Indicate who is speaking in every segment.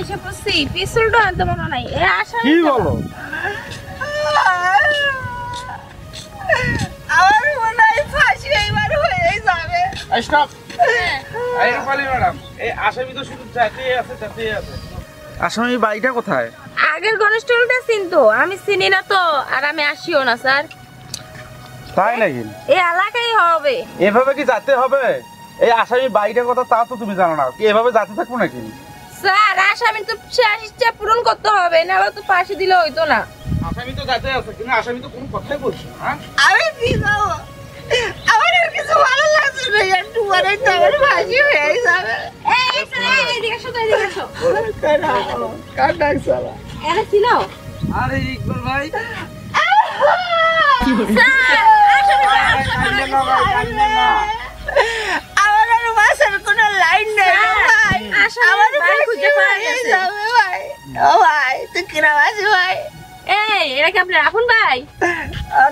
Speaker 1: এসে পড়ছি পিছলটা আনতে মনে নাই এ আশা
Speaker 2: কি বলো
Speaker 1: আমার মনে হয় ফাঁসি এইবার হয়ে যাবে
Speaker 2: স্টপ এই রূপালী ম্যাডাম এই আসামি তো শুধু যাতেই আছে আসামি বাড়িটা কোথায়
Speaker 1: আগের কনস্টেবলটা চিনতো আমি চিনি না তো আর আমি আসিও না স্যার
Speaker 2: তাই নাকি
Speaker 1: এই এলাকায় হবে
Speaker 2: এভাবে কি যেতে হবে এই আসামি বাড়িটার কথা তা তো তুমি জানো না কি এভাবে যেতে থাকবো নাকি
Speaker 1: স্যার আসামি তো ইচ্ছা পূরণ করতে হবে নাহলে তো ফাঁসি দিলে হইতো না
Speaker 2: আসামি তো যেতে আছে কিন্তু আসামি তো কোনো কথাই বলছে না
Speaker 1: আমি কি যাবো আমার আর কিছু ভালো লাগছে না একটু পরে তো আমার ফাঁসি হয়ে যাবে এই স্যার এদিকে এসো কার ডাক সালা এরা চিনাও
Speaker 2: আরে ইকবাল ভাই
Speaker 1: আমার আর বাসার কোনো লাইন নেই ভাই আমার ভাই খুঁজে পাওয়া গেছে ভাই ও ভাই তুই কিরা আছিস ভাই এই এটা কি আপনার আপন ভাই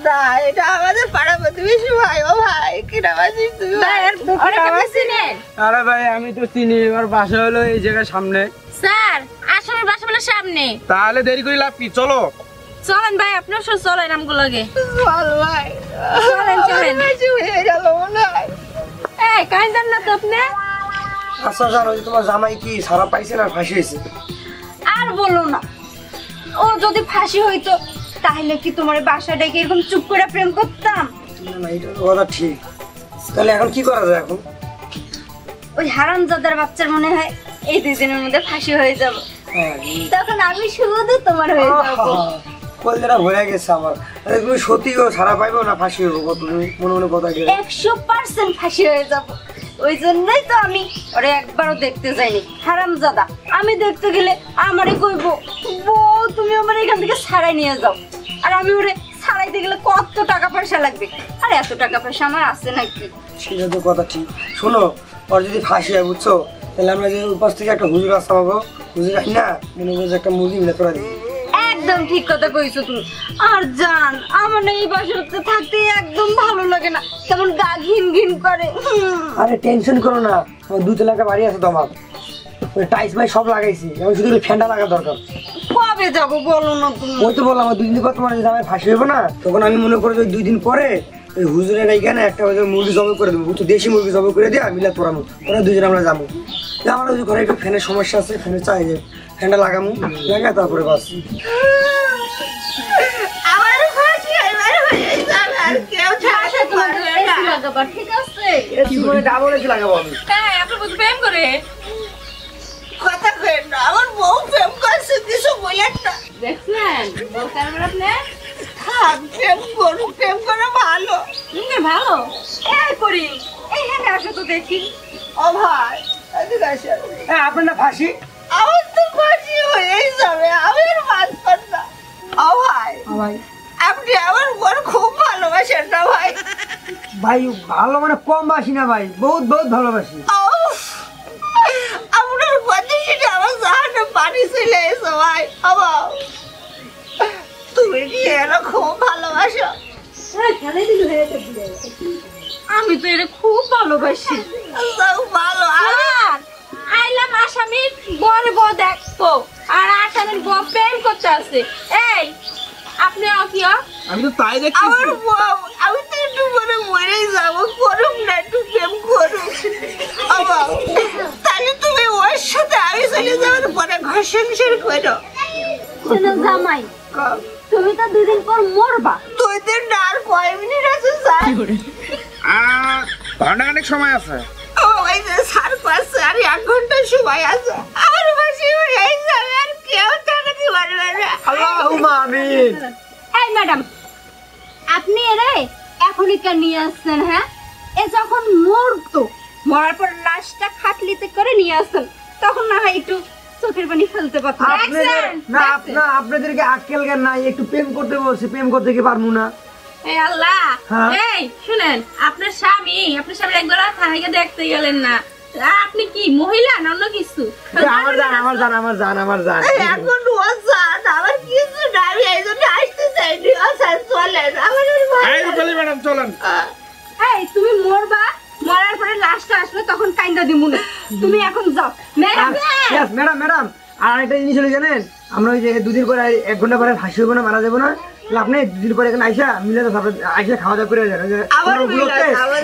Speaker 1: না এটা আমাদের পাড়া প্রতিবেশী ভাই ও ভাই কিরা আছিস তুই ভাই ওরে কেমন চিনেন
Speaker 3: আরে ভাই আমি তো চিনি আমার বাসা হলো এই জায়গার সামনে
Speaker 1: স্যার আসলে বাসা বলে সামনে
Speaker 2: তাহলে দেরি করে লাভ কি চলো
Speaker 1: চলেন ভাই আপনার সব চলেন আমগুলোকে চল ভাই চলেন হয়ে গেল মনে হয় এই কাইন্দান না তো আপনি
Speaker 3: আচ্ছা জানো তোমার জামাই কি সারা পাইছে না ফাঁসি হয়েছে
Speaker 1: আর বলো না ও যদি ফাঁসি হইতো তাহলে কি তোমার বাসায় ডেকে এরকম চুপ করে প্রেম করতাম
Speaker 3: না এটা তো কথা ঠিক তাহলে এখন কি করা যায় এখন
Speaker 1: ওই হারামজাদার বাচ্চার মনে হয় এই 2 দিনের মধ্যে ফাঁসি হয়ে যাবে তখন আমি শুধু তোমার হয়ে যাবো
Speaker 3: কলজাটা ভরে গেছে আমার তুমি সত্যি সারা পাইবো না ফাঁসি হইব তুমি মনে মনে কথা গেলে
Speaker 1: 100% ফাঁসি হয়ে যাব ওই জন্যই তো আমি ওরে একবারও দেখতে যাইনি হারামজাদা আমি দেখতে গেলে আমারে কইবো বউ তুমি আমার এখান থেকে ছাড়াই নিয়ে যাও আর আমি ওরে ছাড়াইতে গেলে কত টাকা পয়সা লাগবে আর এত টাকা পয়সা আমার আছে নাকি
Speaker 3: সেটা তো কথা ঠিক শোনো ওর যদি ফাঁসি হয় বুঝছো তাহলে আমরা যে উপাস থেকে একটা হুজুর আসতে পাবো হুজুর আই না মনে করছে একটা মুরগি মিলে করে দিই
Speaker 1: একদম ঠিক কথা কইছো তুমি আর জান আমার না এই বাসাতে থাকতে একদম ভালো লাগে না কেমন গা ঘিন ঘিন করে
Speaker 3: আরে টেনশন করো না আমার 2 তলা বাড়ি আছে তো আমার ওই টাইস ভাই সব লাগাইছি আমি শুধু ফ্যানটা লাগা দরকার
Speaker 1: কবে যাব বলো না তুমি
Speaker 3: ওই তো বললাম 2 দিন পর তোমার জামাই ফাঁসি হইব না তখন আমি মনে করি ওই 2 দিন পরে ওই হুজুরের এইখানে একটা মুরগি জবাই করে দেবো বুঝছো দেশি মুরগি জবাই করে দিয়ে মিলা পড়াবো ওরা দুজনে আমরা যাবো আমার ওই ঘরে একটু ফ্যানের সমস্যা আছে ফ্যানের চাই যে ফ্যানটা লাগামো লাগা তারপরে বাস
Speaker 1: আমার ফাঁসি এবার হয়ে যাবে আর কেউ ছাড়তে পারবে না লাগাবা ঠিক আছে
Speaker 3: কি করে ডাবল এসে লাগাবো আমি
Speaker 1: হ্যাঁ আপনি বুঝ প্রেম করে কথা কই না আমার বউ প্রেম করছে কিছু বলেন না দেখছেন বউ কারবার আপনি থাক প্রেম করে ভালো ভালো এই করি এইখানে আসো তো দেখি ও ভাই এদিকে আসো
Speaker 3: হ্যাঁ আপনার না ফাঁসি
Speaker 1: আমার তো ফাঁসি হয়েই যাবে আমি আর বাঁচব না ও ভাই
Speaker 3: ভাই
Speaker 1: আপনি আমার বড় খুব ভালোবাসেন না ভাই
Speaker 3: ভাই ভালো মানে কম বাসি না ভাই বহুত বহুত ভালোবাসি
Speaker 1: আপনার প্রতিশোধে আমার জাহানে পানি চলে এসো ভাই আবার তুমি কি এরকম ভালোবাসো আমি তো এটা খুব ভালোবাসি ভালো আইলাম আসামির বড় বউ দেখবো আর আসামির বউ প্রেম করতে আছে এই আপনি কি
Speaker 2: আমি তো তাই দেখছি
Speaker 1: আমার বউ আমি তো একটু পরে মরেই যাবো করুক না একটু প্রেম করুক তাহলে তুমি ওর সাথে আমি চলে যাওয়ার পরে ঘর সংসার করো শোনো জামাই তুমি তো 2 দিন পর মরবা 2 দিন না আর কয় মিনিট আছে স্যার
Speaker 2: অনেক সময় আছে
Speaker 1: ওই যে স্যার পাশে আর 1 ঘন্টা সময় আছে আর বাসি হয়ে যাবে আর কেউ টাকাতে পারবে না
Speaker 3: আল্লাহুম্মা আমিন
Speaker 1: এই ম্যাডাম আপনি এরে এখনই কেন নিয়ে আসছেন হ্যাঁ এ যখন মরতো মরার পর লাশটা খাটলিতে করে নিয়ে আসছেন তখন না হয় একটু চোখের পানি ফেলতে পারতেন
Speaker 3: না আপনাদেরকে আক্কেল জ্ঞান নাই একটু প্রেম করতে বলছি প্রেম করতে কি পারবো না
Speaker 1: এই আল্লাহ এই শুনেন আপনার স্বামী একবার থানায় দেখতে গেলেন না আপনি কি মহিলা না অন্য কিছু
Speaker 3: আমার জান
Speaker 1: এখন ও জান আমার কিছু না আমি এই জন্য আসতে চাইনি আসার চলেন আমার
Speaker 2: এই রূপালী ম্যাডাম চলেন
Speaker 1: এই তুমি মরবা মরার পরে লাশটা আসবে তখন কাইন্দা দিমু না তুমি এখন যাও ম্যাডাম
Speaker 3: ম্যাডাম আর একটা জিনিস হলে জানেন, আমরা ওই যে 2 দিন পরে 1 ঘন্টা পরে ফাঁসি হবো না, মারা যাবো না, তাহলে আপনি 2 দিন পরে এখানে আইসা মিলে আইসা খাওয়া দাওয়া করে যান।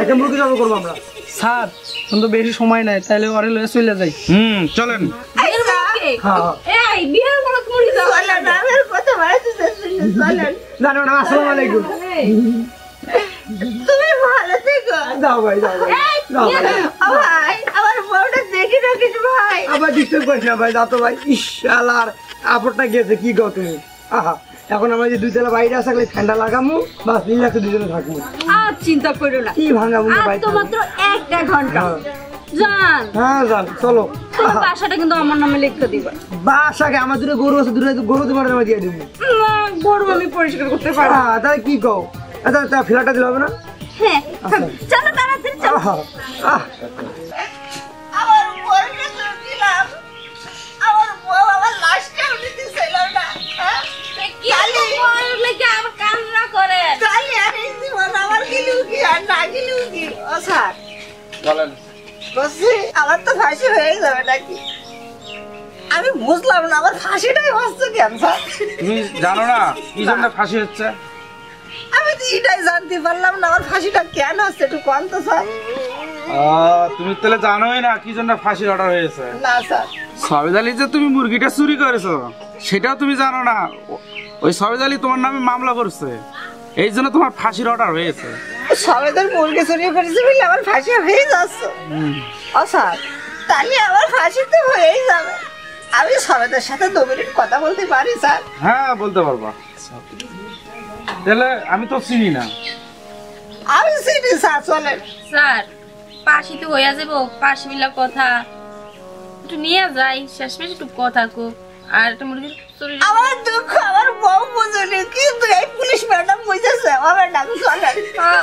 Speaker 3: একটা মুরগি জব করবো আমরা।
Speaker 4: স্যার কিন্তু বেশি সময় নাই, তাহলে ওরে লয়ে চলে যাই।
Speaker 2: চলেন।
Speaker 3: জানো না, আসসালামু আলাইকুম।
Speaker 1: তুমি ভালো থেকো।
Speaker 3: যাও ভাই, যাও ভাই, যাও ভাই।
Speaker 1: আমার বউটা দেখি রাখিস ভাই।
Speaker 3: আবার ডিস্টার্ব করিস না ভাই, যাও তো ভাই। ইশালার আপরটা গেছে কি গো তুমি। আহা, এখন আমরা যে 2 তলা বাইরে আসা গেলে ঠান্ডা লাগামু, বাস রিল্যাক্সে 2 জনে থাকবো।
Speaker 1: আর চিন্তা করো না,
Speaker 3: কি ভাঙা মুঙ্গা ভাই,
Speaker 1: তো মাত্র 1টা ঘন্টা জান।
Speaker 3: হ্যাঁ জান, চলো।
Speaker 1: তুমি বাসাটা কিন্তু আমার নামে লিখতে দিবা।
Speaker 3: বাসাকে আমার দূরে গরু আছে, দূরে গরু তোমার নামে দিয়ে দেবো।
Speaker 1: গরু আমি পরিষ্কার করতে পারবো।
Speaker 3: হ্যাঁ, তাহলে কি কও? আচ্ছা ফ্ল্যাটটা দিলে হবে না?
Speaker 1: হ্যাঁ, চলো তাড়াতাড়ি চলো। আমার বউকে তো দিলাম, আমার বউ আমার লাশটা উঠে ছিল না। কি বল লাগে আমার কামরা করে তাহলে আমি জীবন আমার গিলু কি আর না গিলু কি। ও স্যার
Speaker 2: চলেন।
Speaker 1: বসে আমার তো ফাঁসি হয়ে যাবে নাকি? আমি বুঝলাম না, আমার ফাঁসিটাই হচ্ছে কেন স্যার?
Speaker 2: তুমি জানো না কি জন্য ফাঁসি হচ্ছে?
Speaker 1: আমি তো এটাই জানতে পারলাম না, আমার ফাঁসিটা কেন হচ্ছে একটু কম তো স্যার।
Speaker 2: তুমি তাহলে জানোই না কি জন্য ফাঁসির অর্ডার হয়েছে?
Speaker 1: না স্যার।
Speaker 2: সবেদ আলী যে তুমি মুরগিটা চুরি করেছো সেটাও তুমি জানো না। ওই সবেদ আলী তোমার নামে মামলা করছে, এই জন্য তোমার ফাঁসির অর্ডার হয়েছে।
Speaker 1: সবেদের মুরগি চুরি করেছে বলে আমার ফাঁসি হয়ে যাচ্ছে? ও স্যার, তাহলে আমার ফাঁসি তো হয়েই যাবে। আমি সবেদের সাথে 2 মিনিট কথা বলতে পারি স্যার?
Speaker 2: হ্যাঁ বলতে পারবা। তাহলে আমি তো চিনি না।
Speaker 1: আমি চিনি স্যার, চলেন।
Speaker 5: স্যার পাশি তো হইয়া যাবো, পাশি মিলা কথা একটু নিয়ে যাই, শেষমেশ একটু কথা কো। আর একটা মুরগির চুরি।
Speaker 1: আমার দুঃখ আমার বউ বুঝলি, কিন্তু এই পুলিশ ম্যাডাম বুঝেছে আমার নাম। চলেন,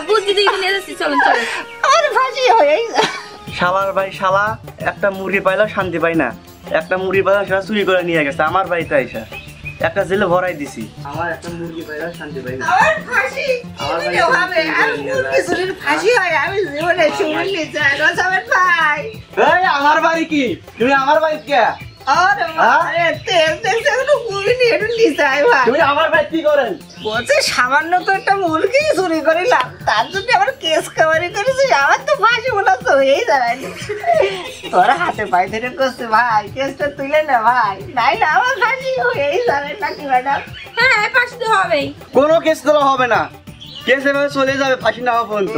Speaker 5: বুদ্ধি দিয়ে নিয়ে যাচ্ছি, চলেন চলেন।
Speaker 1: আমার ফাঁসি হয়েই যায়।
Speaker 6: শালার ভাই শালা একটা মুরগি পাইলেও শান্তি পাই না, একটা মুরগি পাইলেও সেটা চুরি করে নিয়ে গেছে আমার বাড়িতে আইসা, একটা জেলে ভরাই দিছি। আমার একটা মুরগি পাইলেও শান্তি পাই না।
Speaker 1: আমার ফাঁসি হবে, আমি মুরগি চুরির ফাঁসি হয় আমি জীবনে শুনিনি স্যার। ও সবেদ ভাই,
Speaker 6: এই আমার বাড়ি কি? তুমি আমার বাড়ি কে?
Speaker 1: আরে আরে তেল দেখছে একটু মুরগি নিয়ে একটু নিচাই ভাই।
Speaker 6: তুমি আমার বাড়ি কি করেন?
Speaker 1: বলছে সামান্য তো একটা মুরগি চুরি করিলাম, তার জন্য আবার কেস কামারি করেছি, আমার তো ফাঁসি মনে তো হয়েই যাবে। তোরা হাতে পায়ে ধরে করছে ভাই, কেসটা তুলে না ভাই, নাই না আমার ফাঁসি হয়েই যাবে নাকি ম্যাডাম?
Speaker 5: হ্যাঁ পাশি তো হবেই।
Speaker 6: কোনো কেস তোলা হবে না, কেস এভাবে চলে যাবে ফাঁসি না হওয়া পর্যন্ত।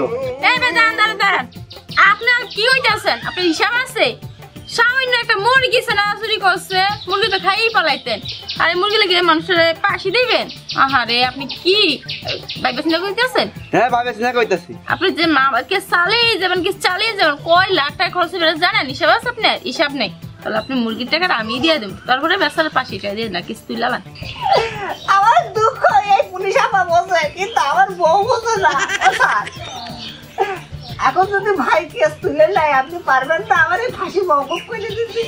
Speaker 5: এই ভাই দাঁড়ান দাঁড়ান দাঁড়ান, আপনার কি হইতেছেন? আপনার হিসাব আছে? সামান্য একটা মুরগি না চুরি করছে, মুরগি তো খাইই পালাইতেন, আর মুরগি লাগিয়ে মানুষের পাশি দিবেন? আহারে আপনি কি ভাইবা চিন্তা করতেছেন?
Speaker 6: হ্যাঁ ভাবে চিন্তা করতেছি।
Speaker 5: আপনি যে মাকে চালিয়ে যাবেন, কি চালিয়ে যাবেন, কয় লাখ টাকা খরচ হবে জানেন? হিসাব আছে আপনার? হিসাব নেই? তাহলে আপনি মুরগির টাকাটা আমি দিয়ে দেবো, তারপরে বেচার পাশিটা দিয়ে না কিছু তুই লাগান।
Speaker 1: আমার দুঃখ এই পুলিশ আপা বলছে, কিন্তু আমার বউ বলছে না। ও স্যার, এখন যদি ভাই কেস তুলে নেয় আপনি পারবেন না আমার এই ফাঁসি মওকুফ করে দিতে?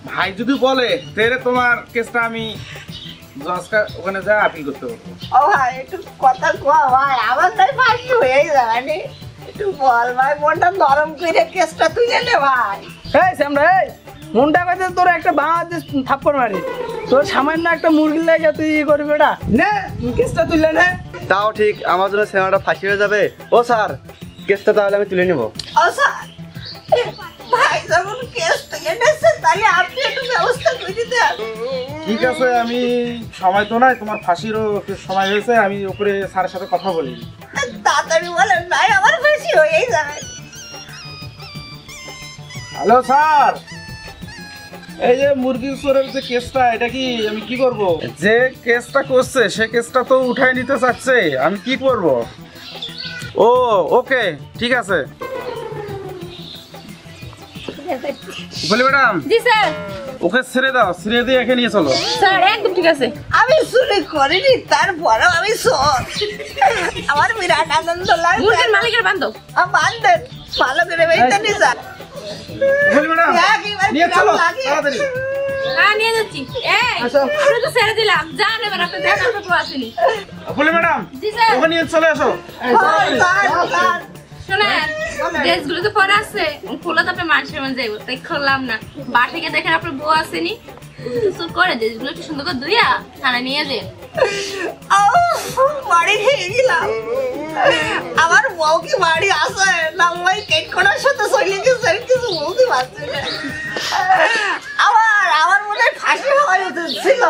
Speaker 2: ভাই যদি বলে তাহলে তোমার কেসটা আমি জজকে ওখানে যা আপিল করতে পারবো।
Speaker 1: ও ভাই একটু কথা কোয়া ভাই, আমার তাই ফাঁসি হয়েই যাবে। একটু বল ভাই, মনটা নরম করে কেসটা তুলে নে ভাই।
Speaker 4: এই শ্যামরা, এই মনটা কাছে তোর একটা বাংলাদেশ থাপ্পড় মারি, তোর সামান্য একটা মুরগি লাগে তুই ই করবি ওটা নে, কেসটা তুললে না।
Speaker 6: তাও ঠিক, আমার জন্য সিনেমাটা ফাঁসি হয়ে যাবে। ও স্যার, কেসটা তাহলে আমি তুলে নেবো।
Speaker 1: ও স্যার, ভাই যখন কেস তুলে নিচ্ছে তাহলে আপনি একটু ব্যবস্থা করে দিতে হবে।
Speaker 2: ঠিক আছে, আমি সময় তো নাই, তোমার ফাঁসিরও একটু সময় হয়েছে, আমি উপরে স্যারের সাথে কথা বলি।
Speaker 1: তাড়াতাড়ি বলেন, নাই আমার ফাঁসি হয়েই যাবে।
Speaker 2: হ্যালো স্যার, এই যে মুরগির চোরের যে কেসটা, এটা কি আমি কি করব? যে কেসটা করছে সে কেসটা তো উঠাই নিতে চাচ্ছে, আমি কি করব? ও ওকে ঠিক আছে। বলি ম্যাডাম,
Speaker 5: জি স্যার।
Speaker 2: ওকে ছেড়ে দাও, ছেড়ে দিয়ে এখানে নিয়ে চলো।
Speaker 5: স্যার একদম ঠিক আছে।
Speaker 1: আমি চুরি করিনি, তারপরেও আমি চোর। আমার বিরাট আনন্দ লাগছে।
Speaker 5: মুরগির মালিকের বান্ধব
Speaker 1: বান্ধব ভালো করে বেঁধে নি স্যার।
Speaker 2: বলি ম্যাডাম, নিয়ে চলো তাড়াতাড়ি।
Speaker 5: হ্যাঁ নিয়ে যাচ্ছি। এই আমরা তো ছেড়ে দিলাম, যান এবার আপনি দেখেন আপনার তো আসেনি।
Speaker 2: বলি ম্যাডাম,
Speaker 5: জি স্যার।
Speaker 2: ওকে নিয়ে চলে আসো।
Speaker 5: শোনেন, ড্রেসগুলো তো পরে আছে, খোলা তো আপনার মানুষের মধ্যে যাইব, তাই খুললাম না। বাসাকে দেখেন আপনার বউ আসেনি, গোসল করে দে, এগুলো একটু সুন্দর করে ধুইয়া থানায় নিয়ে দে।
Speaker 1: বাড়ি খেয়ে গেলাম, আমার বউ কি বাড়ি আসে না? ওই কেক করার সাথে চলে গেছে, কিছু বলতে পারছি না। আমার মনে হয় ফাঁসি হওয়া ছিল।